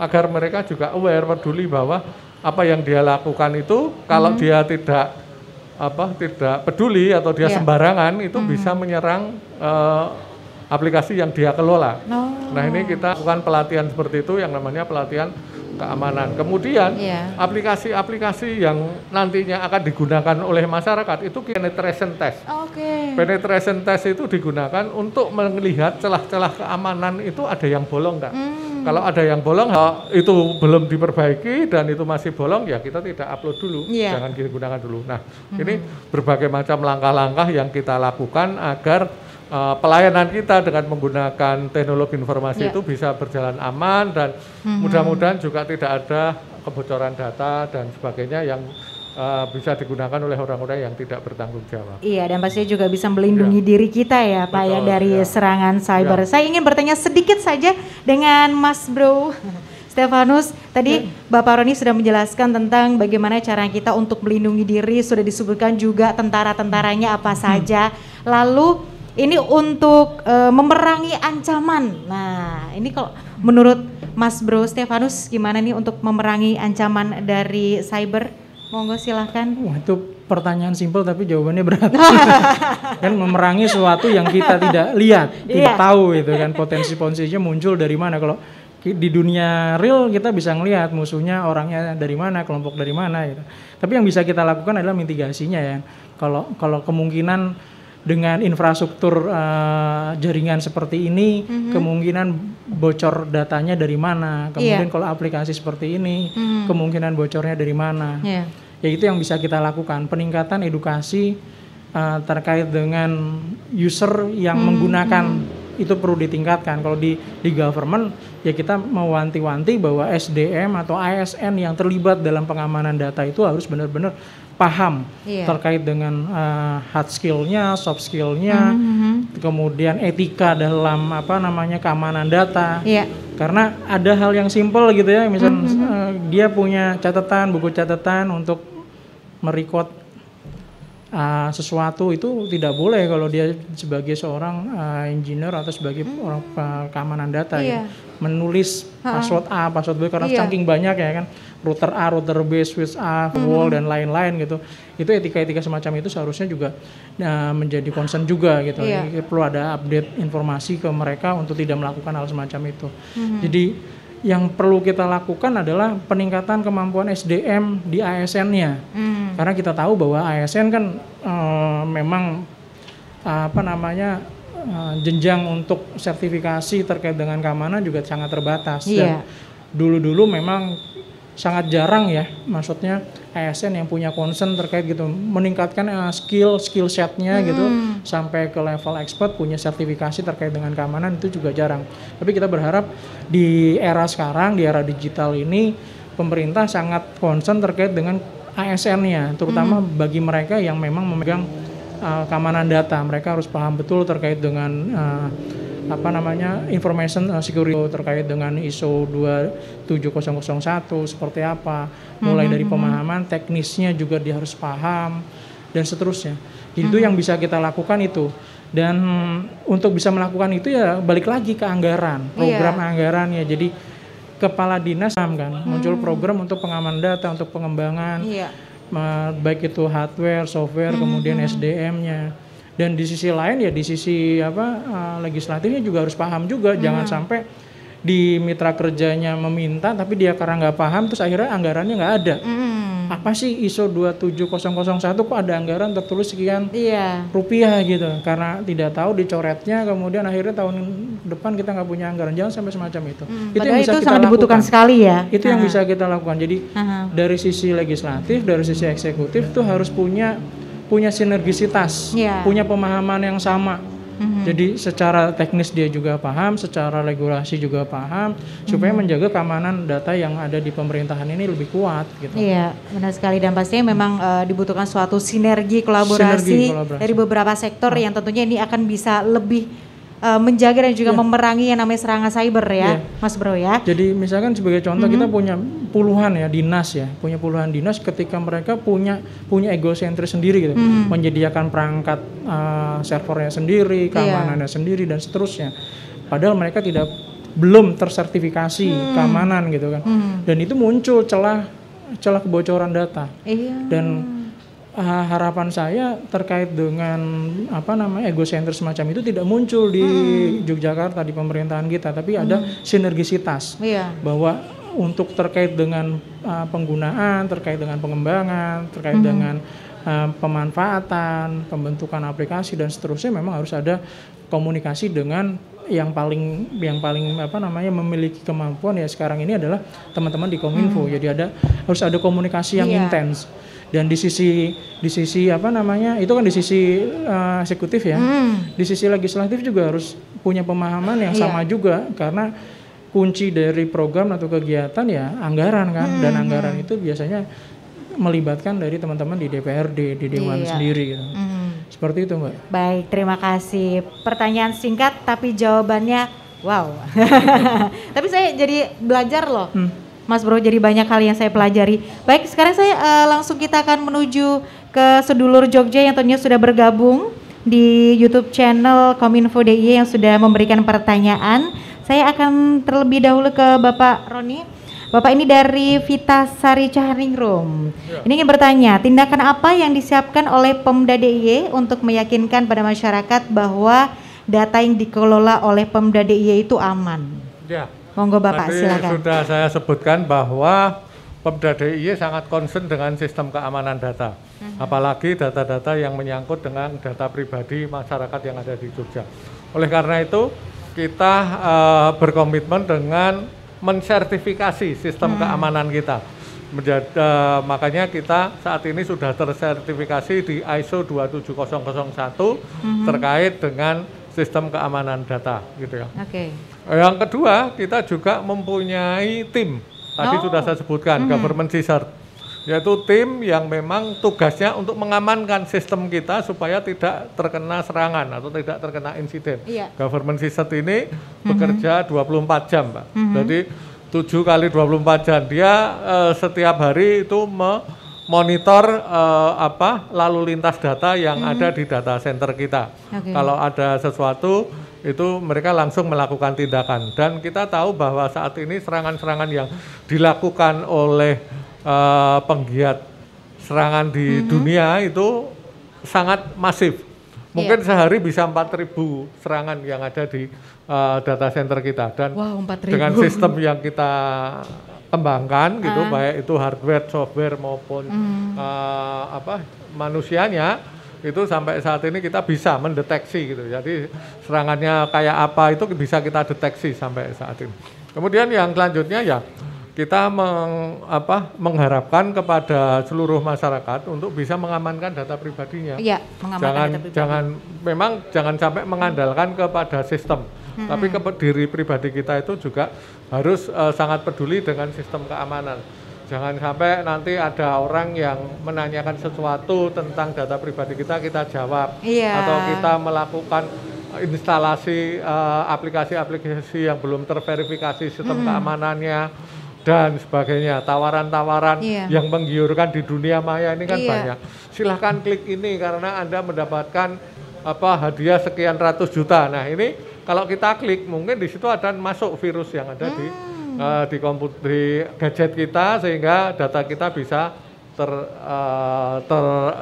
agar mereka juga aware, peduli bahwa apa yang dia lakukan itu kalau dia tidak peduli atau dia sembarangan itu bisa menyerang aplikasi yang dia kelola. Nah, ini kita lakukan pelatihan seperti itu yang namanya pelatihan keamanan. Kemudian aplikasi-aplikasi yang nantinya akan digunakan oleh masyarakat itu penetration test. Penetration test itu digunakan untuk melihat celah-celah keamanan itu ada yang bolong enggak. Kalau ada yang bolong itu belum diperbaiki dan itu masih bolong, ya kita tidak upload dulu, jangan digunakan dulu. Nah, ini berbagai macam langkah-langkah yang kita lakukan agar pelayanan kita dengan menggunakan teknologi informasi itu bisa berjalan aman dan mudah-mudahan juga tidak ada kebocoran data dan sebagainya yang bisa digunakan oleh orang-orang yang tidak bertanggung jawab. Iya, dan pastinya juga bisa melindungi diri kita ya Pak ya dari serangan cyber. Saya ingin bertanya sedikit saja dengan Mas Bro Stefanus. Tadi Bapak Roni sudah menjelaskan tentang bagaimana cara kita untuk melindungi diri, sudah disebutkan juga tentara-tentaranya apa saja. Lalu ini untuk memerangi ancaman. Nah, ini kalau menurut Mas Bro Stefanus gimana nih untuk memerangi ancaman dari cyber? Monggo silahkan. Wah, itu pertanyaan simpel tapi jawabannya berat. Kan memerangi sesuatu yang kita tidak lihat, tidak tahu itu kan potensi-potensinya muncul dari mana. Kalau di dunia real kita bisa ngelihat musuhnya, orangnya dari mana, kelompok dari mana gitu. Tapi yang bisa kita lakukan adalah mitigasinya ya. Kalau kemungkinan dengan infrastruktur jaringan seperti ini, kemungkinan bocor datanya dari mana, kemudian kalau aplikasi seperti ini, kemungkinan bocornya dari mana. Ya itu yang bisa kita lakukan, peningkatan edukasi terkait dengan user yang menggunakan itu perlu ditingkatkan. Kalau di government ya kita mewanti-wanti bahwa SDM atau ASN yang terlibat dalam pengamanan data itu harus benar-benar paham terkait dengan hard skill-nya, soft skill-nya, kemudian etika dalam keamanan data. Karena ada hal yang simpel gitu ya, misalnya dia punya buku catatan untuk merecord sesuatu, itu tidak boleh kalau dia sebagai seorang engineer atau sebagai orang keamanan data gitu. Menulis password A, password B karena saking banyak ya kan, router A, router B, switch A, wall dan lain-lain gitu. Itu etika-etika semacam itu seharusnya juga menjadi concern juga gitu. Perlu ada update informasi ke mereka untuk tidak melakukan hal semacam itu. Jadi yang perlu kita lakukan adalah peningkatan kemampuan SDM di ASN-nya. Karena kita tahu bahwa ASN kan memang jenjang untuk sertifikasi terkait dengan keamanan juga sangat terbatas. Dan dulu-dulu memang sangat jarang ya, maksudnya ASN yang punya concern terkait gitu, meningkatkan skill setnya gitu sampai ke level expert, punya sertifikasi terkait dengan keamanan, itu juga jarang. Tapi kita berharap di era sekarang, di era digital ini, pemerintah sangat concern terkait dengan ASN-nya, terutama bagi mereka yang memang memegang keamanan data. Mereka harus paham betul terkait dengan information security, terkait dengan ISO 27001 seperti apa, mulai dari pemahaman teknisnya juga dia harus paham dan seterusnya. Jadi itu yang bisa kita lakukan itu. Dan untuk bisa melakukan itu ya balik lagi ke anggaran, program anggaran ya. Jadi kepala dinas kan muncul program untuk pengamanan data, untuk pengembangan baik itu hardware, software, kemudian SDM-nya. Dan di sisi lain ya di sisi legislatifnya juga harus paham juga, jangan sampai di mitra kerjanya meminta tapi dia karena nggak paham terus akhirnya anggarannya nggak ada. Apa sih ISO 27001 kok ada anggaran tertulis sekian Iya. rupiah gitu, karena tidak tahu dicoretnya, kemudian akhirnya tahun depan kita nggak punya anggaran. Jangan sampai semacam itu. Padahal itu sangat dibutuhkan sekali ya. Itu yang bisa kita lakukan. Jadi dari sisi legislatif, dari sisi eksekutif tuh harus punya sinergisitas, punya pemahaman yang sama. Jadi secara teknis dia juga paham, secara regulasi juga paham, supaya menjaga keamanan data yang ada di pemerintahan ini lebih kuat gitu. Iya, benar sekali, dan pastinya memang dibutuhkan suatu sinergi kolaborasi dari beberapa sektor yang tentunya ini akan bisa lebih menjaga dan juga memerangi yang namanya serangan cyber ya, Mas Bro ya. Jadi misalkan sebagai contoh kita punya puluhan dinas ketika mereka punya egosentris sendiri gitu, menyediakan perangkat servernya sendiri, keamanannya sendiri dan seterusnya. Padahal mereka belum tersertifikasi keamanan gitu kan. Dan itu muncul celah kebocoran data. Dan harapan saya terkait dengan egosentris semacam itu tidak muncul di Yogyakarta, di pemerintahan kita, tapi ada sinergisitas bahwa untuk terkait dengan penggunaan, terkait dengan pengembangan, terkait dengan pemanfaatan, pembentukan aplikasi dan seterusnya, memang harus ada komunikasi dengan yang paling memiliki kemampuan ya sekarang ini adalah teman-teman di Kominfo. Jadi harus ada komunikasi yang intens. Dan di sisi itu kan di sisi eksekutif ya, di sisi legislatif juga harus punya pemahaman yang sama juga, karena kunci dari program atau kegiatan ya anggaran kan, dan anggaran itu biasanya melibatkan dari teman-teman di DPRD, di Dewan sendiri gitu. Seperti itu Mbak. Baik, terima kasih. Pertanyaan singkat tapi jawabannya wow. Tapi saya jadi belajar loh. Mas Bro, jadi banyak hal yang saya pelajari. Baik, sekarang saya langsung kita akan menuju ke sedulur Jogja yang tentunya sudah bergabung di YouTube channel Kominfo DIY yang sudah memberikan pertanyaan. Saya akan terlebih dahulu ke Bapak Roni. Bapak ini dari Vita Sari Caharingrum. Ini ingin bertanya, tindakan apa yang disiapkan oleh Pemda DIY untuk meyakinkan pada masyarakat bahwa data yang dikelola oleh Pemda DIY itu aman? Ya. Monggo Bapak, tadi silakan. Sudah saya sebutkan bahwa Pemda DIY sangat concern dengan sistem keamanan data. Apalagi data-data yang menyangkut dengan data pribadi masyarakat yang ada di Jogja. Oleh karena itu, kita berkomitmen dengan mensertifikasi sistem keamanan kita. Makanya kita saat ini sudah tersertifikasi di ISO 27001 terkait dengan sistem keamanan data gitu ya. Yang kedua, kita juga mempunyai tim. Tadi sudah saya sebutkan, government cert, yaitu tim yang memang tugasnya untuk mengamankan sistem kita supaya tidak terkena serangan atau tidak terkena insiden. Government cert ini bekerja 24 jam, Pak. Jadi 7 kali 24 jam. Dia setiap hari itu monitor lalu lintas data yang ada di data center kita. Kalau ada sesuatu itu mereka langsung melakukan tindakan, dan kita tahu bahwa saat ini serangan-serangan yang dilakukan oleh penggiat serangan di dunia itu sangat masif. Mungkin sehari bisa 4.000 serangan yang ada di data center kita, dan dengan sistem yang kita kembangkan gitu, baik itu hardware, software maupun manusianya, itu sampai saat ini kita bisa mendeteksi gitu. Jadi serangannya kayak apa itu bisa kita deteksi sampai saat ini. Kemudian yang selanjutnya ya kita mengharapkan kepada seluruh masyarakat untuk bisa mengamankan data pribadinya. Jangan sampai mengandalkan kepada sistem. Tapi diri pribadi kita itu juga harus sangat peduli dengan sistem keamanan. Jangan sampai nanti ada orang yang menanyakan sesuatu tentang data pribadi kita jawab. Atau kita melakukan instalasi aplikasi-aplikasi yang belum terverifikasi sistem keamanannya dan sebagainya. Tawaran-tawaran yang menggiurkan di dunia maya ini kan banyak. Silahkan klik ini karena Anda mendapatkan hadiah sekian ratus juta. Nah ini kalau kita klik mungkin di situ ada masuk virus yang ada di gadget kita, sehingga data kita bisa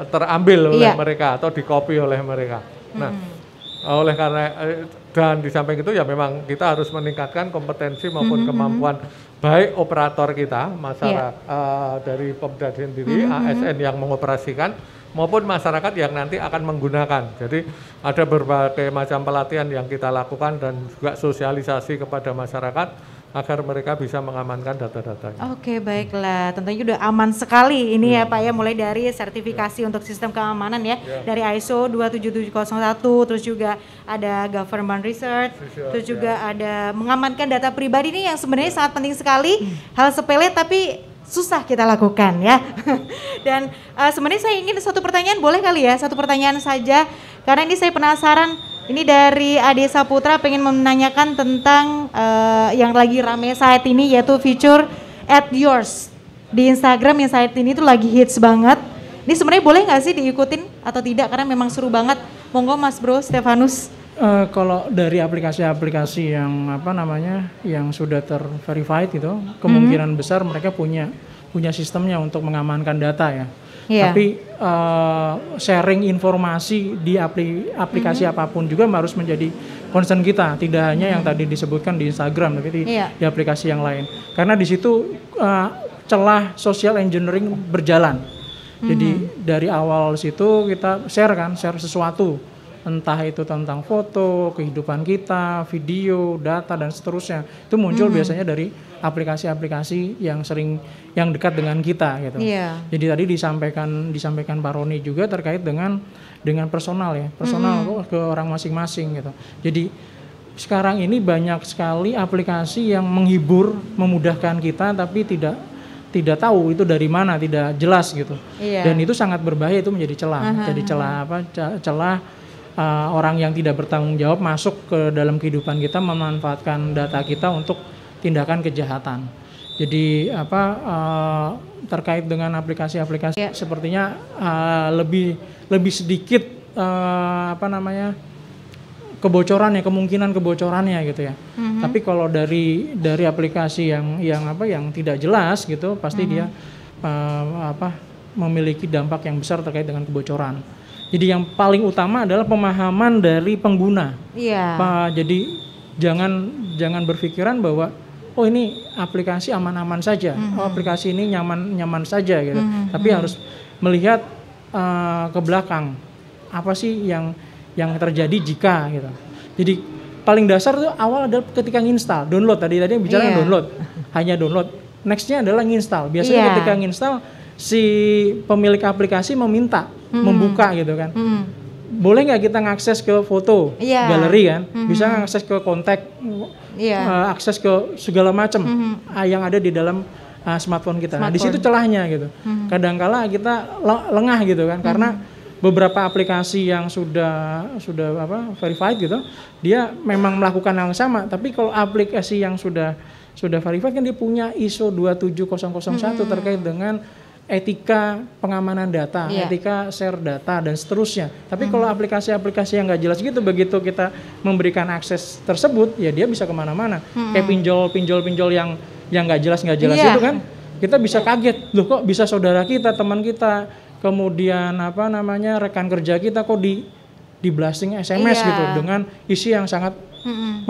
terambil oleh mereka atau di-copy oleh mereka. Nah, Oleh karena dan di samping itu ya memang kita harus meningkatkan kompetensi maupun kemampuan baik operator kita, masyarakat dari Pemda sendiri, ASN yang mengoperasikan maupun masyarakat yang nanti akan menggunakan. Jadi ada berbagai macam pelatihan yang kita lakukan dan juga sosialisasi kepada masyarakat agar mereka bisa mengamankan data-datanya. Oke, baiklah. Tentunya udah aman sekali ini ya Pak ya, mulai dari sertifikasi untuk sistem keamanan ya, dari ISO 27701, terus juga ada government research, terus juga ada mengamankan data pribadi ini yang sebenarnya sangat penting sekali, hal sepele tapi susah kita lakukan ya. Dan sebenarnya saya ingin satu pertanyaan, boleh kali ya, satu pertanyaan saja, karena ini saya penasaran. Ini dari Ade Saputra pengen menanyakan tentang yang lagi rame saat ini, yaitu fitur Add Yours di Instagram yang saat ini tuh lagi hits banget. Ini sebenarnya boleh nggak sih diikutin atau tidak, karena memang seru banget. Monggo Mas Bro Stefanus. Kalau dari aplikasi-aplikasi yang apa namanya yang sudah terverified itu, kemungkinan besar mereka punya sistemnya untuk mengamankan data ya. Tapi sharing informasi di aplikasi apapun juga harus menjadi concern kita, tidak hanya yang tadi disebutkan di Instagram, tapi di aplikasi yang lain. Karena di situ celah social engineering berjalan. Jadi dari awal situ kita share sesuatu, entah itu tentang foto, kehidupan kita, video, data dan seterusnya. Itu muncul biasanya dari aplikasi-aplikasi yang dekat dengan kita gitu. Jadi tadi disampaikan Pak Roni juga terkait dengan personal ya, ke orang masing-masing gitu. Jadi sekarang ini banyak sekali aplikasi yang menghibur, memudahkan kita, tapi tidak tahu itu dari mana, tidak jelas gitu. Dan itu sangat berbahaya, itu menjadi celah. Jadi celah orang yang tidak bertanggung jawab masuk ke dalam kehidupan kita, memanfaatkan data kita untuk tindakan kejahatan. Jadi terkait dengan aplikasi-aplikasi sepertinya lebih sedikit kebocorannya, kemungkinan kebocorannya gitu ya. Tapi kalau dari aplikasi yang tidak jelas gitu, pasti dia memiliki dampak yang besar terkait dengan kebocoran. Jadi yang paling utama adalah pemahaman dari pengguna. Jadi jangan berpikiran bahwa oh ini aplikasi aman-aman saja, aplikasi ini nyaman saja gitu. Tapi harus melihat ke belakang, apa sih yang terjadi jika gitu. Jadi paling dasar tuh awal adalah ketika nginstal, download tadi bicara download, hanya download. Nextnya adalah nginstal. Biasanya ketika nginstal si pemilik aplikasi meminta membuka gitu kan. Boleh nggak kita ngakses ke foto, galeri kan, bisa ngakses ke kontak, akses ke segala macam yang ada di dalam smartphone kita. Nah, di situ celahnya gitu. Kadangkala kita lengah gitu kan, karena beberapa aplikasi yang sudah verified gitu, dia memang melakukan hal yang sama. Tapi kalau aplikasi yang sudah verified kan dia punya ISO 27001 terkait dengan etika pengamanan data, etika share data dan seterusnya. Tapi kalau aplikasi-aplikasi yang nggak jelas gitu, begitu kita memberikan akses tersebut, ya dia bisa kemana-mana. Kayak pinjol yang nggak jelas itu kan, kita bisa kaget, loh kok bisa saudara kita, teman kita, kemudian rekan kerja kita kok di blasting SMS gitu dengan isi yang sangat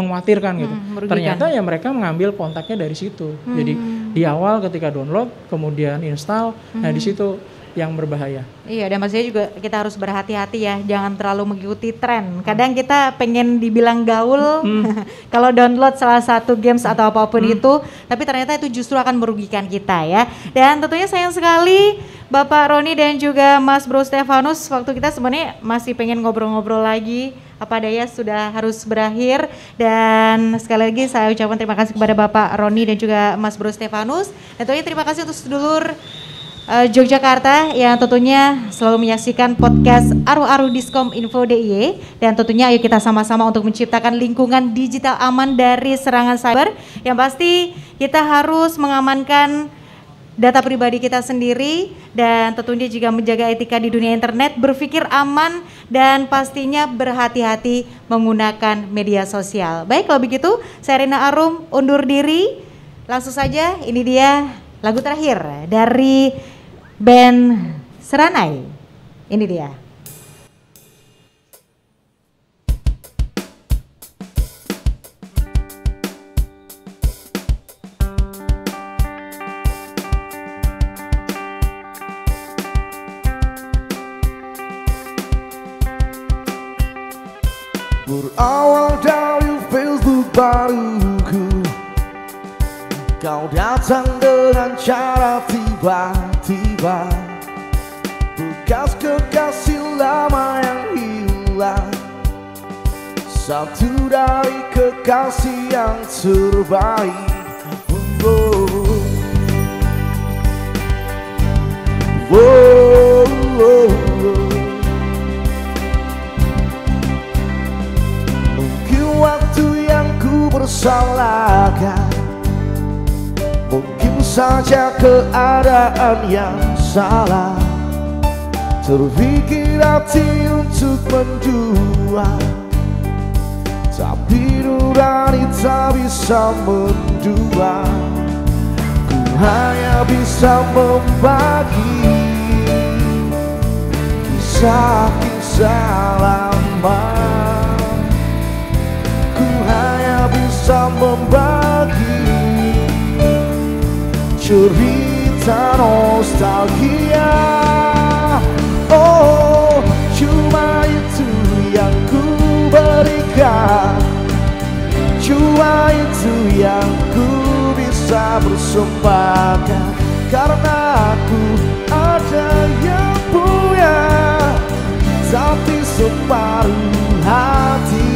mengkhawatirkan gitu. Ternyata ya mereka mengambil kontaknya dari situ. Jadi di awal ketika download, kemudian install, nah di situ yang berbahaya. Dan maksudnya juga kita harus berhati-hati ya, jangan terlalu mengikuti tren. Kadang kita pengen dibilang gaul kalau download salah satu games atau apapun itu, tapi ternyata itu justru akan merugikan kita ya. Dan tentunya sayang sekali Bapak Roni dan juga Mas Bro Stefanus, waktu kita sebenarnya masih pengen ngobrol-ngobrol lagi, apa daya sudah harus berakhir. Dan sekali lagi saya ucapkan terima kasih kepada Bapak Roni dan juga Mas Bro Stefanus. Dan tentunya terima kasih untuk sedulur Yogyakarta yang tentunya selalu menyaksikan podcast Aru-Aru Diskom Info DIY. Dan tentunya ayo kita sama-sama untuk menciptakan lingkungan digital aman dari serangan cyber. Yang pasti kita harus mengamankan data pribadi kita sendiri dan tentunya juga menjaga etika di dunia internet, berpikir aman dan pastinya berhati-hati menggunakan media sosial. Baik, kalau begitu saya Rina Arum undur diri. Langsung saja ini dia lagu terakhir dari band Seranai. Ini dia. baruku. Kau datang dengan cara tiba-tiba, bekas kekasih lama yang hilang, satu dari kekasih yang terbaik. Oh, oh, oh, oh. Mungkin waktu yang ku bersalahkan, mungkin saja keadaan yang salah, terpikir hati untuk mendua, tapi nurani tak bisa mendua. Ku hanya bisa membagi kisah-kisah lama. Ku hanya bisa membagi cerita nostalgia. Oh, cuma itu yang ku berikan, cuma itu yang ku bisa persembahkan. Karena aku ada yang punya, tapi separuh hati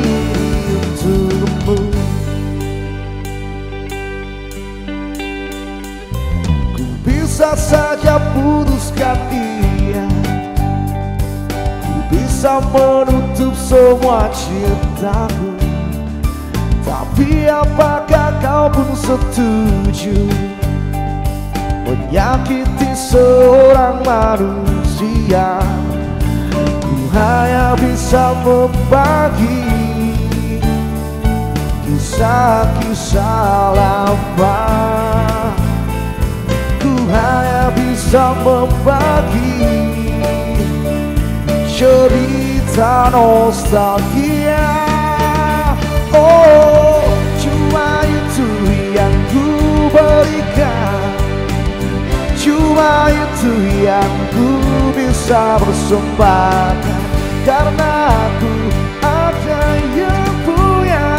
untukmu. Ku bisa saja putuskan dia, ku bisa menutup semua cintaku, tapi apakah kau pun setuju menyakiti seorang manusia? Ku hanya bisa membagi kisah-kisah lama. Ku hanya bisa membagi cerita nostalgia. Oh, cuma itu yang ku berikan, cuma itu yang ku bisa persembahkan. Karena aku ada yang punya,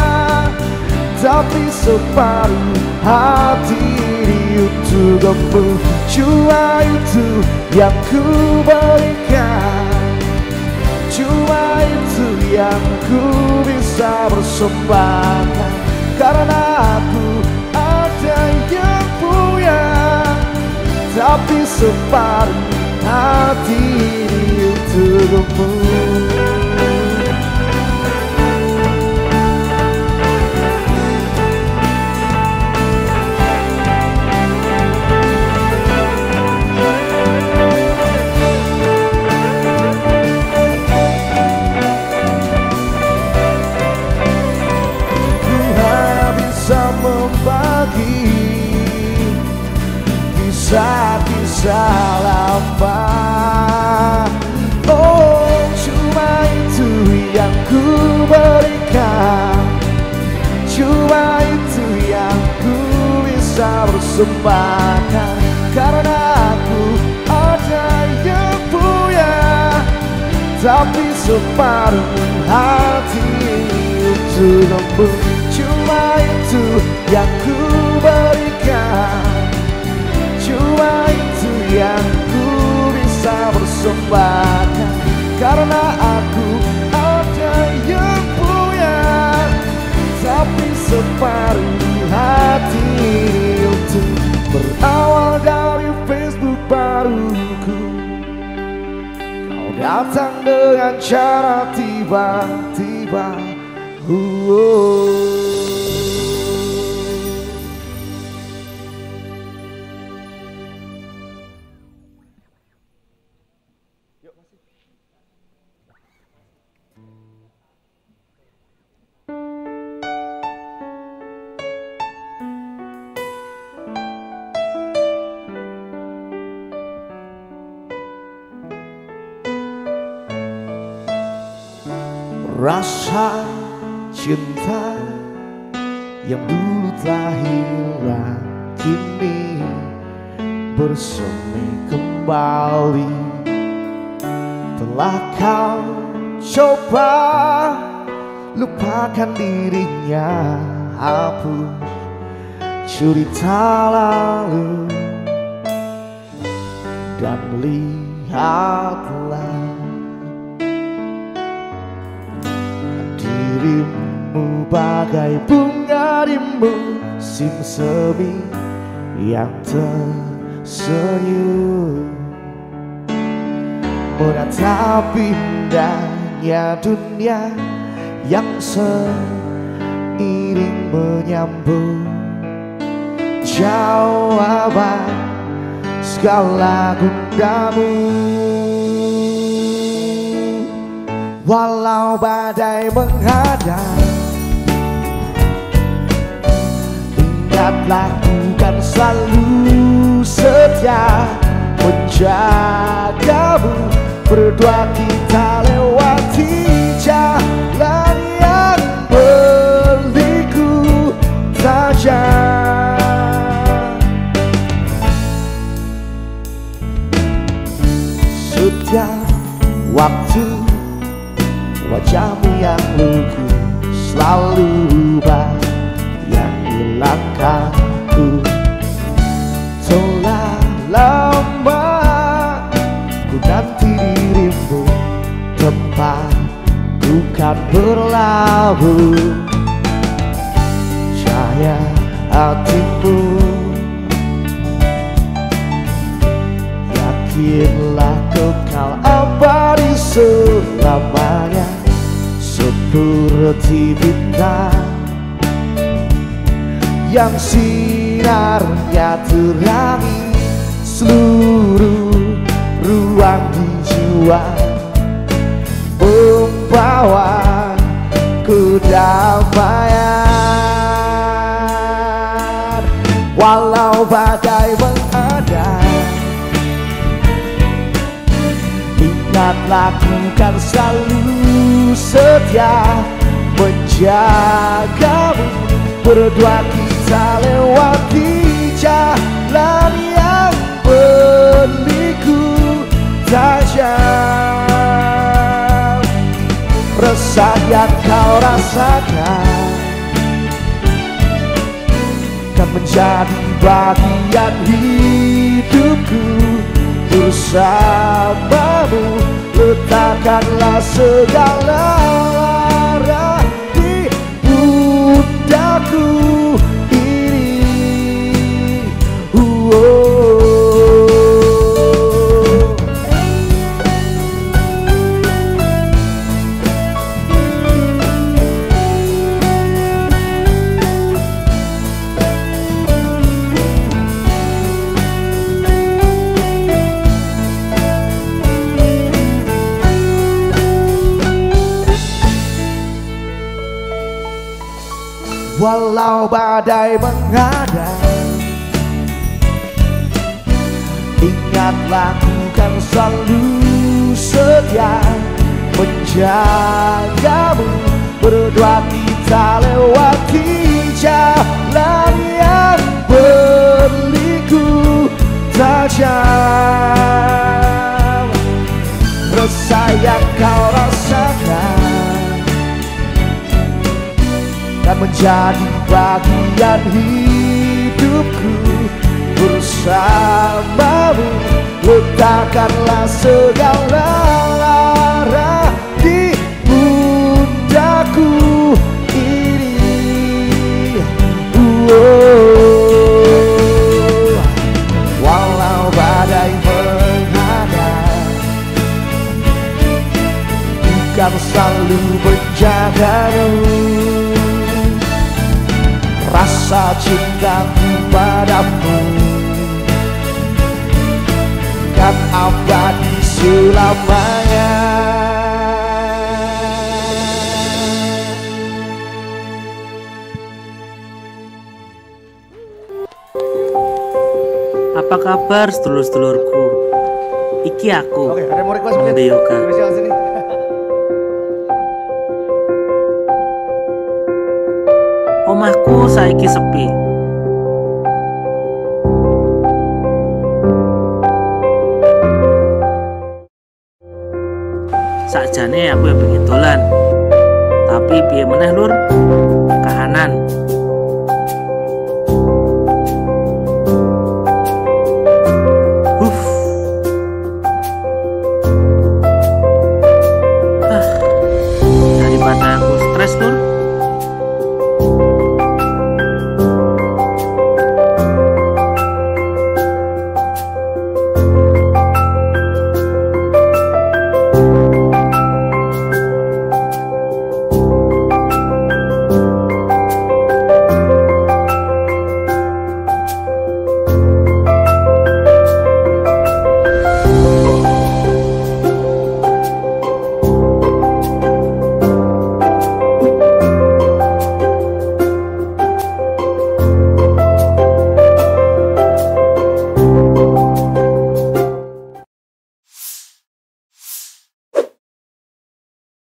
tapi separuh hati untukmu. Cuma itu yang ku berikan, cuma itu yang ku bisa persembahkan. Karena aku ada yang punya, tapi separuh hati untukmu. Kisah-kisah lama. Oh, cuma itu yang ku berikan, cuma itu yang ku bisa persembahkan. Karena aku ada yang punya, tapi separuh hati untukmu. Cuma itu yang ku berikan, cuma itu yang ku bisa persembahkan. Karena aku ada yang punya, tapi separuh hati untuk. Berawal dari Facebook baruku, kau datang dengan cara tiba-tiba. Rasa cinta yang dulu telah hilang kini bersemi kembali. Telah kau coba lupakan dirinya, hapus cerita lalu dan lihatlah dirimu bagai bunga di musim semi yang tersenyum menatap indahnya dunia yang seiring menyambut jawaban segala gundamu. Walau badai menghadang, ingatlah ku kan selalu setia menjagamu. Berdua kita lewati jalan yang berliku tajam. Setiap waktu wajahmu yang lugu selalu bayang-bayangkanku. Telah lama ku nanti dirimu, tempat bukan berlabuh. Cahaya hatimu, yakinlah kekal abadi selamanya, seperti bintang yang sinarnya terangi seluruh ruang di jiwa, membawa kedamaian. Walau badai menghadang, ingatlah ku kan selalu setia menjagamu. Berdua kita lewati jalan yang berliku tajam. Resah yang kau rasakan kan menjadi bagian hidupku. Bersamamu letakkanlah segala lara di pundaku ini. Walau badai menghadang, ingatlah ku kan selalu setia menjagamu. Berdua kita lewati jalan yang berliku tajam. Resah yang kau rasakan dan menjadi bagian hidupku. Bersamamu letakkanlah segala lara di pundaku ini. Walau badai menghadang, bukan selalu menjagamu. Rasa cintaku padamu kan abadi selamanya. Apa kabar sedulur-sedulurku? Iki aku, Oke, ada yang mau request Bang mungkin? Deyoga. Spesial sini. Omahku saiki sepi. Sakjane aku ya pengen dolan. Tapi piye meneh, Lur?